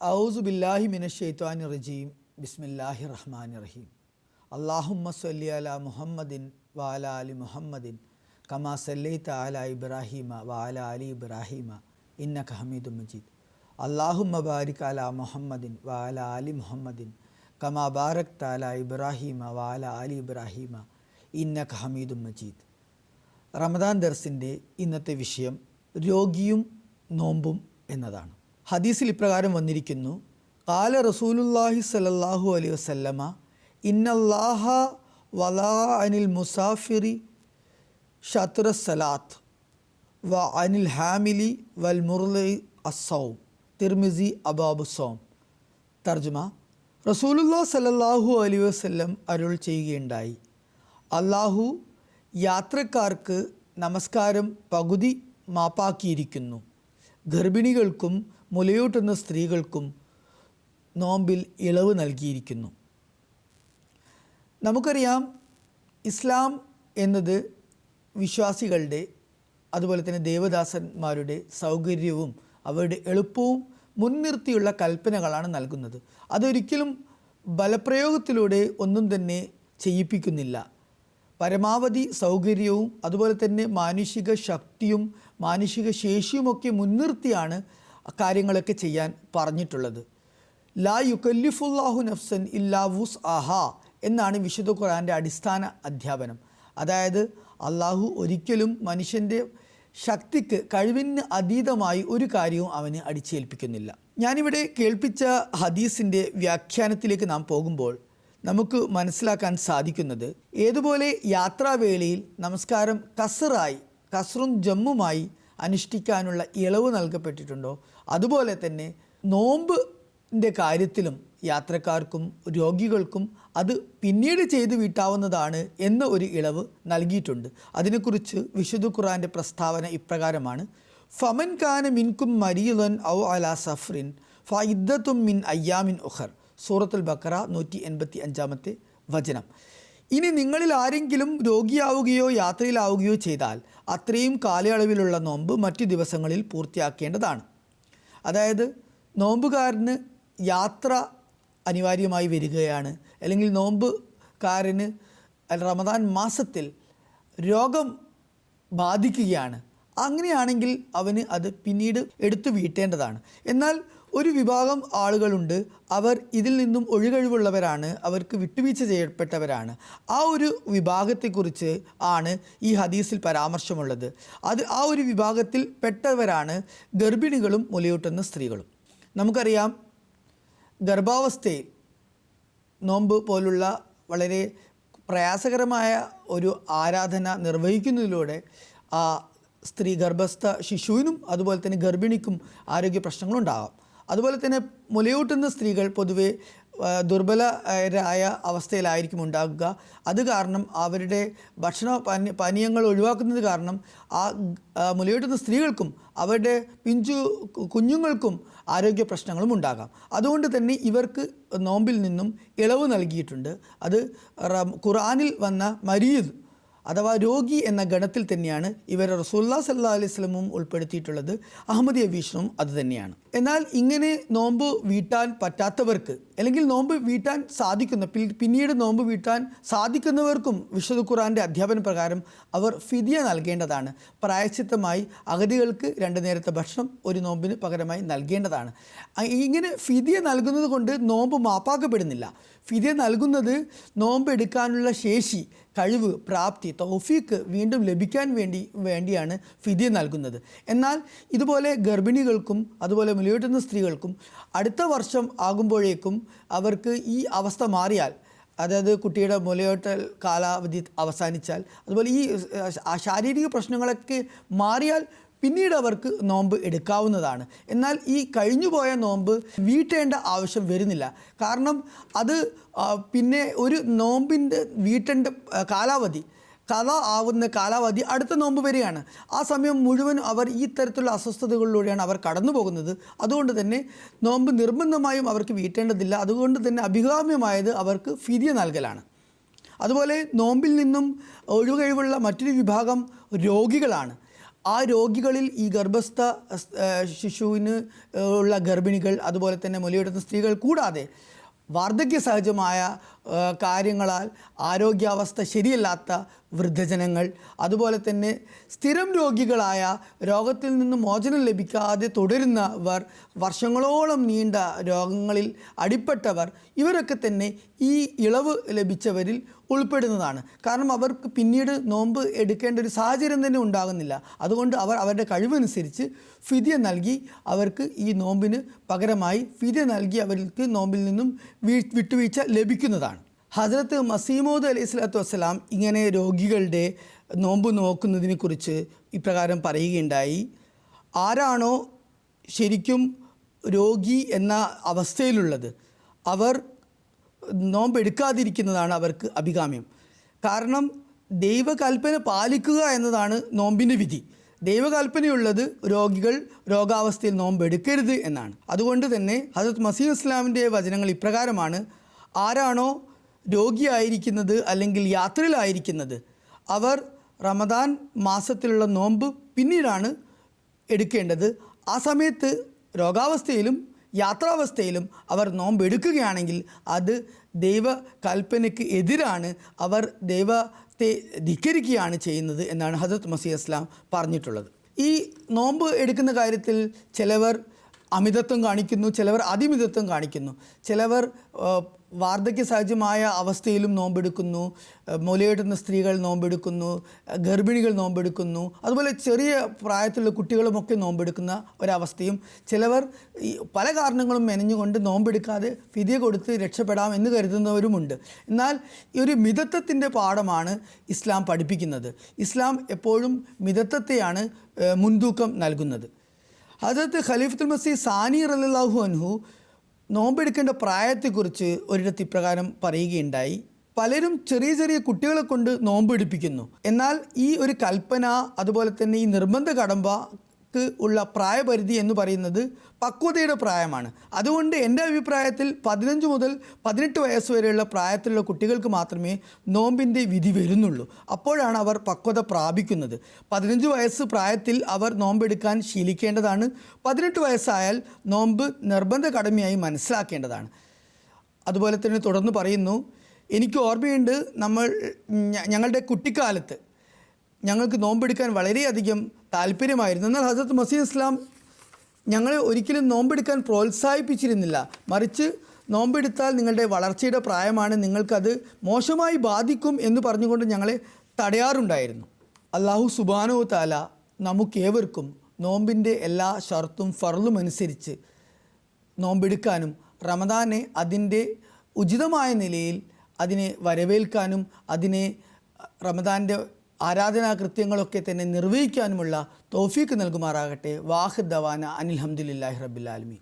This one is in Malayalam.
ഔസു ബില്ലാഹി മിനശ്ശൈത്വാനിർ റജീം. ബിസ്മില്ലാഹിർ റഹ്മാനിർ റഹീം. അല്ലാഹുമ്മ സ്വല്ലി അലാ മുഹമ്മദിൻ വഅലാ ആലി മുഹമ്മദിൻ കമാ സല്ലൈത അലാ ഇബ്രാഹീമ വഅലാ ആലി ഇബ്രാഹീമ ഇന്നക ഹമീദും മജീദ്. അല്ലാഹുമ്മ ബാരിക് അലാ മുഹമ്മദിൻ വഅലാ ആലി മുഹമ്മദിൻ കമാ ബാരക്ത അലാ ഇബ്രാഹീമ വഅലാ ആലി ഇബ്രാഹീമ ഇന്നക ഹമീദും മജീദ്. റമദാൻ ദർസിൻ്റെ ഇന്നത്തെ വിഷയം രോഗിയും നോമ്പും എന്നതാണ്. ഹദീസിൽ ഇപ്രകാരം വന്നിരിക്കുന്നു: ഖാല റസൂലുള്ളാഹി സ്വല്ലല്ലാഹു അലൈഹി വസല്ലമ ഇന്നല്ലാഹ വലാ അനിൽ മുസാഫിറി ഷത്റ സലാത്ത് വ അനിൽ ഹാമിലി വൽ മുർലി അസ്സൗം. തിർമിസി അബാബു സൗം. തർജുമ: റസൂലുള്ളാഹി സ്വല്ലല്ലാഹു അലൈഹി വസല്ലം അരുൾ ചെയ്യുകയുണ്ടായി, അല്ലാഹു യാത്രക്കാർക്ക് നമസ്കാരം പകുതി മാപ്പാക്കിയിരിക്കുന്നു, ഗർഭിണികൾക്കും മുലയൂട്ടുന്ന സ്ത്രീകൾക്കും നോമ്പിൽ ഇളവ് നൽകിയിരിക്കുന്നു. നമുക്കറിയാം, ഇസ്ലാം എന്നത് വിശ്വാസികളുടെ അതുപോലെ തന്നെ ദേവദാസന്മാരുടെ സൗകര്യവും അവരുടെ എളുപ്പവും മുൻനിർത്തിയുള്ള കൽപ്പനകളാണ് നൽകുന്നത്. അതൊരിക്കലും ബലപ്രയോഗത്തിലൂടെ ഒന്നും തന്നെ ചെയ്യിപ്പിക്കുന്നില്ല. പരമാവധി സൗകര്യവും അതുപോലെ തന്നെ മാനുഷിക ശക്തിയും മാനുഷിക ശേഷിയുമൊക്കെ മുൻനിർത്തിയാണ് കാര്യങ്ങളൊക്കെ ചെയ്യാൻ പറഞ്ഞിട്ടുള്ളത്. ലാ യുകല്ലിഫുല്ലാഹു നഫ്സൻ ഇല്ലാ വുസ് ആഹാ എന്നാണ് വിശുദ്ധ ഖുർആൻ്റെ അടിസ്ഥാന അധ്യാപനം. അതായത് അള്ളാഹു ഒരിക്കലും മനുഷ്യൻ്റെ ശക്തിക്ക് കഴിവിന് അതീതമായി ഒരു കാര്യവും അവന് അടിച്ചേൽപ്പിക്കുന്നില്ല. ഞാനിവിടെ കേൾപ്പിച്ച ഹദീസിൻ്റെ വ്യാഖ്യാനത്തിലേക്ക് നാം പോകുമ്പോൾ നമുക്ക് മനസ്സിലാക്കാൻ സാധിക്കുന്നത്, ഏതുപോലെ യാത്രാവേളയിൽ നമസ്കാരം കസറും ജമ്മുമായി അനുഷ്ഠിക്കാനുള്ള ഇളവ് നൽകപ്പെട്ടിട്ടുണ്ടോ, അതുപോലെ തന്നെ നോമ്പിൻ്റെ കാര്യത്തിലും യാത്രക്കാർക്കും രോഗികൾക്കും അത് പിന്നീട് ചെയ്തു വീട്ടാവുന്നതാണ് എന്ന ഒരു ഇളവ് നൽകിയിട്ടുണ്ട്. അതിനെക്കുറിച്ച് വിശുദ്ധ ഖുർആൻ്റെ പ്രസ്താവന ഇപ്രകാരമാണ്: ഫമൻ കാന മിൻകും മരീളൻ ഔ അലാ സഫറിൻ ഫഇദ്ദത്തും മിൻ അയ്യാമിൻ ഉഖർ. സൂറത്തുൽ ബഖറ 185 വചനം. ഇനി നിങ്ങളിൽ ആരെങ്കിലും രോഗിയാവുകയോ യാത്രയിലാവുകയോ ചെയ്താൽ അത്രയും കാലയളവിലുള്ള നോമ്പ് മറ്റു ദിവസങ്ങളിൽ പൂർത്തിയാക്കേണ്ടതാണ്. അതായത് നോമ്പുകാരന് യാത്ര അനിവാര്യമായി വരികയാണ്, അല്ലെങ്കിൽ നോമ്പുകാരന് റമദാൻ മാസത്തിൽ രോഗം ബാധിക്കുകയാണ്, അങ്ങനെയാണെങ്കിൽ അവന് അത് പിന്നീട് എടുത്തു വീട്ടേണ്ടതാണ്. എന്നാൽ ഒരു വിഭാഗം ആളുകളുണ്ട്, അവർ ഇതിൽ നിന്നും ഒഴികഴിവുള്ളവരാണ്, അവർക്ക് വിട്ടുവീഴ്ച ചെയ്യപ്പെട്ടവരാണ്. ആ ഒരു വിഭാഗത്തെക്കുറിച്ച് ആണ് ഈ ഹദീസിൽ പരാമർശമുള്ളത്. ആ ഒരു വിഭാഗത്തിൽ പെട്ടവരാണ് ഗർഭിണികളും മുലയൂട്ടുന്ന സ്ത്രീകളും. നമുക്കറിയാം, ഗർഭാവസ്ഥയിൽ നോമ്പ് പോലുള്ള വളരെ പ്രയാസകരമായ ഒരു ആരാധന നിർവഹിക്കുന്നതിലൂടെ ആ സ്ത്രീ ഗർഭസ്ഥ ശിശുവിനും അതുപോലെ തന്നെ ഗർഭിണിക്കും ആരോഗ്യ പ്രശ്നങ്ങളുണ്ടാകാം. അതുപോലെ തന്നെ മുലയൂട്ടുന്ന സ്ത്രീകൾ പൊതുവെ ദുർബലരായ അവസ്ഥയിലായിരിക്കും ഉണ്ടാകുക. അത് കാരണം അവരുടെ ഭക്ഷണ പാനീയങ്ങൾ ഒഴിവാക്കുന്നത് കാരണം ആ മുലയൂട്ടുന്ന സ്ത്രീകൾക്കും അവരുടെ കുഞ്ഞുങ്ങൾക്കും ആരോഗ്യ പ്രശ്നങ്ങളും ഉണ്ടാകാം. അതുകൊണ്ട് തന്നെ ഇവർക്ക് നോമ്പിൽ നിന്നും ഇളവ് നൽകിയിട്ടുണ്ട്. അത് ഖുർആനിൽ വന്ന മരീദ് അഥവാ രോഗി എന്ന ഗണത്തിൽ തന്നെയാണ് ഇവർ റസൂലുള്ളാഹി സ്വല്ലല്ലാഹു അലൈഹി വസല്ലം ഉൾപ്പെടുത്തിയിട്ടുള്ളത്. അഹമ്മദിയ വീക്ഷണവും അതുതന്നെയാണ്. എന്നാൽ ഇങ്ങനെ നോമ്പ് വീട്ടാൻ പറ്റാത്തവർക്ക്, അല്ലെങ്കിൽ നോമ്പ് വീട്ടാൻ പിന്നീട് നോമ്പ് വീട്ടാൻ സാധിക്കുന്നവർക്കും വിശുദ്ധ ഖുർആൻ്റെ അധ്യാപന പ്രകാരം അവർ ഫിദിയ നൽകേണ്ടതാണ്. പ്രായശ്ചിത്തമായി അഗതികൾക്ക് 2 നേരത്തെ ഭക്ഷണം ഒരു നോമ്പിന് പകരമായി നൽകേണ്ടതാണ്. ഇങ്ങനെ ഫിദിയ നൽകുന്നത് കൊണ്ട് നോമ്പ് മാപ്പാക്കപ്പെടുന്നില്ല. ഫിദിയ നൽകുന്നത് നോമ്പ് എടുക്കാനുള്ള ശേഷി, കഴിവ്, പ്രാപ്തി, തൗഫീക്ക് വീണ്ടും ലഭിക്കാൻ വേണ്ടിയാണ് ഫിദിയ നൽകുന്നത്. എന്നാൽ ഇതുപോലെ ഗർഭിണികൾക്കും അതുപോലെ മുലയൂട്ടുന്ന സ്ത്രീകൾക്കും അടുത്ത വർഷം ആകുമ്പോഴേക്കും അവർക്ക് ഈ അവസ്ഥ മാറിയാൽ, അതായത് കുട്ടിയുടെ മുലയൂട്ടൽ കാലാവധി അവസാനിച്ചാൽ, അതുപോലെ ഈ ശാരീരിക പ്രശ്നങ്ങളൊക്കെ മാറിയാൽ പിന്നീട് അവർക്ക് നോമ്പ് എടുക്കാവുന്നതാണ്. എന്നാൽ ഈ കഴിഞ്ഞുപോയ നോമ്പ് വീട്ടേണ്ട ആവശ്യം വരുന്നില്ല. കാരണം അത് പിന്നെ ഒരു നോമ്പിൻ്റെ വീട്ടേണ്ട കാലാവധി അടുത്ത നോമ്പ് വരെയാണ്. ആ സമയം മുഴുവൻ അവർ ഈ തരത്തിലുള്ള അസ്വസ്ഥതകളിലൂടെയാണ് അവർ കടന്നു പോകുന്നത്. അതുകൊണ്ട് തന്നെ നോമ്പ് നിർബന്ധമായും അവർക്ക് വീട്ടേണ്ടതില്ല. അതുകൊണ്ട് തന്നെ അഭികാമ്യമായത് അവർക്ക് ഫിദിയ നൽകലാണ്. അതുപോലെ നോമ്പിൽ നിന്നും ഒഴികഴിവുള്ള മറ്റൊരു വിഭാഗം രോഗികളാണ്. ആ രോഗികളിൽ ഈ ഗർഭസ്ഥ ശിശുവിന് ഉള്ള ഗർഭിണികൾ, അതുപോലെ തന്നെ മുലയൂട്ടുന്ന സ്ത്രീകൾ കൂടാതെ വാർദ്ധക്യ സഹജമായ കാര്യങ്ങളാൽ ആരോഗ്യാവസ്ഥ ശരിയല്ലാത്ത വൃദ്ധജനങ്ങൾ, അതുപോലെ തന്നെ സ്ഥിരം രോഗികളായ രോഗത്തിൽ നിന്ന് മോചനം ലഭിക്കാതെ തുടരുന്നവർ, വർഷങ്ങളോളം നീണ്ട രോഗങ്ങളിൽ അടിപ്പെട്ടവർ, ഇവരൊക്കെ തന്നെ ഈ ഇളവ് ലഭിച്ചവരിൽ ഉൾപ്പെടുന്നതാണ്. കാരണം അവർക്ക് പിന്നീട് നോമ്പ് എടുക്കേണ്ട ഒരു സാഹചര്യം തന്നെ ഉണ്ടാകുന്നില്ല. അതുകൊണ്ട് അവർ അവരുടെ കഴിവനുസരിച്ച് ഫിദ്യ നൽകി അവർക്ക് ഈ നോമ്പിന് പകരമായി ഫിദ്യ നൽകി അവർക്ക് നോമ്പിൽ നിന്നും വിട്ടുവീഴ്ച ലഭിക്കുന്നതാണ്. ഹസ്രത്ത് മസീമോദ് അലൈഹി സ്വലാത്തു വസ്സലാം ഇങ്ങനെ രോഗികളുടെ നോമ്പ് നോക്കുന്നതിനെ കുറിച്ച് ഇപ്രകാരം പറയുകയുണ്ടായി: ആരാണോ ശരിക്കും രോഗി എന്ന അവസ്ഥയിലുള്ളത് അവർ നോമ്പെടുക്കാതിരിക്കുന്നതാണ് അവർക്ക് അഭികാമ്യം. കാരണം ദൈവകൽപ്പന പാലിക്കുക എന്നതാണ് നോമ്പിൻ്റെ വിധി. ദൈവകൽപ്പനയുള്ളത് രോഗികൾ രോഗാവസ്ഥയിൽ നോമ്പെടുക്കരുത് എന്നാണ്. അതുകൊണ്ട് തന്നെ ഹസ്രത്ത് മസീഹ് ഇസ്ലാമിൻ്റെ വചനങ്ങൾ ഇപ്രകാരമാണ്: ആരാണോ രോഗിയായിരിക്കുന്നത് അല്ലെങ്കിൽ യാത്രയിലായിരിക്കുന്നത് അവർ റമദാൻ മാസത്തിലുള്ള നോമ്പ് പിന്നീടാണ് എടുക്കേണ്ടത്. ആ സമയത്ത് രോഗാവസ്ഥയിലും യാത്രാവസ്ഥയിലും അവർ നോമ്പ് എടുക്കുകയാണെങ്കിൽ അത് ദൈവകൽപ്പനയ്ക്ക് എതിരാണ്, അവർ ദൈവത്തെ ധിക്കരിക്കുകയാണ് ചെയ്യുന്നത് എന്നാണ് ഹസ്രത്ത് മസീഹ് ഇസ്ലാം പറഞ്ഞിട്ടുള്ളത്. ഈ നോമ്പ് എടുക്കുന്ന കാര്യത്തിൽ ചിലവർ അമിതത്വം കാണിക്കുന്നു, ചിലവർ അതിമിതത്വം കാണിക്കുന്നു. ചിലവർ വാർദ്ധക്യ സഹജമായ അവസ്ഥയിലും നോമ്പെടുക്കുന്നു, മുലയൂട്ടുന്ന സ്ത്രീകൾ നോമ്പെടുക്കുന്നു, ഗർഭിണികൾ നോമ്പെടുക്കുന്നു, അതുപോലെ ചെറിയ പ്രായത്തിലുള്ള കുട്ടികളുമൊക്കെ നോമ്പെടുക്കുന്ന ഒരവസ്ഥയും, ചിലവർ ഈ പല കാരണങ്ങളും മെനഞ്ഞുകൊണ്ട് നോമ്പെടുക്കാതെ ഫിദ്യ കൊടുത്ത് രക്ഷപ്പെടാം എന്ന് കരുതുന്നവരുമുണ്ട്. എന്നാൽ ഈ ഒരു മിതത്വത്തിൻ്റെ പാഠമാണ് ഇസ്ലാം പഠിപ്പിക്കുന്നത്. ഇസ്ലാം എപ്പോഴും മിതത്വത്തെയാണ് മുൻതൂക്കം നൽകുന്നത്. ഹസ്രത്ത് ഖലീഫത്തുൽ മസീഹ് സാനി റളിയല്ലാഹു അൻഹു നോമ്പെടുക്കേണ്ട പ്രായത്തെക്കുറിച്ച് ഒരിടത്ത് ഇപ്രകാരം പറയുകയുണ്ടായി: പലരും ചെറിയ ചെറിയ കുട്ടികളെ കൊണ്ട് നോമ്പെടുപ്പിക്കുന്നു. എന്നാൽ ഈ ഒരു കൽപ്പന, അതുപോലെ തന്നെ ഈ നിർബന്ധ കടമ്പക്ക് ഉള്ള പ്രായപരിധി എന്ന് പറയുന്നത് പക്വതയുടെ പ്രായമാണ്. അതുകൊണ്ട് എൻ്റെ അഭിപ്രായത്തിൽ 15 മുതൽ 18 വയസ്സ് വരെയുള്ള പ്രായത്തിലുള്ള കുട്ടികൾക്ക് മാത്രമേ നോമ്പിൻ്റെ വിധി വരുന്നുള്ളൂ. അപ്പോഴാണ് അവർ പക്വത പ്രാപിക്കുന്നത്. 15 വയസ്സ് പ്രായത്തിൽ അവർ നോമ്പെടുക്കാൻ ശീലിക്കേണ്ടതാണ്. 18 വയസ്സായാൽ നോമ്പ് നിർബന്ധ കടമയായി മനസ്സിലാക്കേണ്ടതാണ്. അതുപോലെ തന്നെ തുടർന്ന് പറയുന്നു: എനിക്ക് ഓർമ്മയുണ്ട്, ഞങ്ങളുടെ കുട്ടിക്കാലത്ത് ഞങ്ങൾക്ക് നോമ്പെടുക്കാൻ വളരെയധികം താല്പര്യമായിരുന്നു. എന്നാൽ ഹസ്രത്ത് മസീഹ് ഇസ്ലാം ഞങ്ങളെ ഒരിക്കലും നോമ്പെടുക്കാൻ പ്രോത്സാഹിപ്പിച്ചിരുന്നില്ല. മറിച്ച് നോമ്പെടുത്താൽ നിങ്ങളുടെ വളർച്ചയുടെ പ്രായമാണ്, നിങ്ങൾക്കത് മോശമായി ബാധിക്കും എന്ന് പറഞ്ഞുകൊണ്ട് ഞങ്ങളെ തടയാറുണ്ടായിരുന്നു. അല്ലാഹു സുബ്ഹാനഹു തആല നമുക്കേവർക്കും നോമ്പിൻ്റെ എല്ലാ ഷർത്തും ഫർളും അനുസരിച്ച് നോമ്പെടുക്കാനും റമദാനെ അതിൻ്റെ ഉചിതമായ നിലയിൽ അതിനെ വരവേൽക്കാനും അതിനെ റമദാൻ്റെ ആരാധനാ കൃത്യങ്ങളൊക്കെ തന്നെ നിർവഹിക്കാനുമുള്ള തൗഫീക്ക് നൽകുമാറാകട്ടെ. വാഹിർ ദവാന അനിൽ ഹംദുലില്ലാഹി റബ്ബിൽ ആലമീൻ.